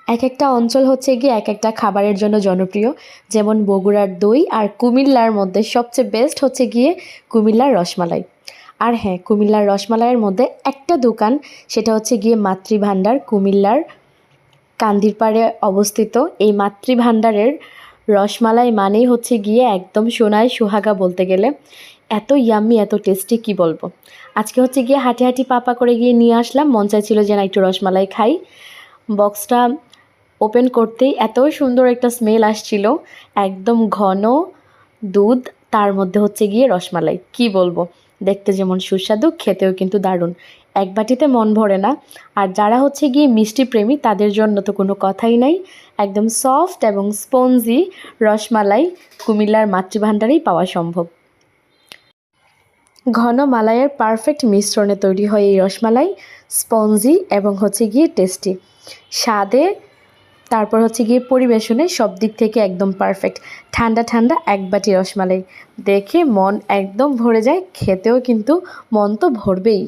এক একটা অঞ্চল হচ্ছে গিয়ে এক একটা খাবারের জন্য জনপ্রিয়। যেমন বগুড়ার দই আর কুমিল্লার মধ্যে সবচেয়ে বেস্ট হচ্ছে গিয়ে কুমিল্লার রসমালাই। আর হ্যাঁ, কুমিল্লার রসমালাইয়ের মধ্যে একটা দোকান, সেটা হচ্ছে গিয়ে মাতৃভাণ্ডার, কুমিল্লার কান্দিরপাড়ে অবস্থিত। এই মাতৃভাণ্ডারের রসমালাই মানেই হচ্ছে গিয়ে একদম সোনায় সোহাগা বলতে গেলে। এত ইয়াম্মি, এত টেস্টি, কি বলবো। আজকে হচ্ছে গিয়ে হাঁটি হাঁটি পাপা করে গিয়ে নিয়ে আসলাম, মন চাইছিল যে না একটু রসমালাই খাই। বক্সটা ওপেন করতেই এত সুন্দর একটা স্মেল আসছিল, একদম ঘন দুধ, তার মধ্যে হচ্ছে গিয়ে রসমালাই। কি বলবো, দেখতে যেমন সুস্বাদু, খেতেও কিন্তু দারুণ। এক বাটিতে মন ভরে না। আর যারা হচ্ছে গিয়ে মিষ্টি প্রেমী তাদের জন্য তো কোনো কথাই নাই। একদম সফট এবং স্পঞ্জি রসমালাই কুমিল্লার মাতৃভাণ্ডারেই পাওয়া সম্ভব। ঘন মালাইয়ের পারফেক্ট মিশ্রণে তৈরি হয় এই রসমালাই, স্পঞ্জি এবং হচ্ছে গিয়ে টেস্টি স্বাদে। তারপর হচ্ছে গিয়ে পরিবেশনে সব দিক থেকে একদম পারফেক্ট। ঠান্ডা ঠান্ডা এক বাটি রসমালাই দেখে মন একদম ভরে যায়, খেতেও কিন্তু মন তো ভরবেই।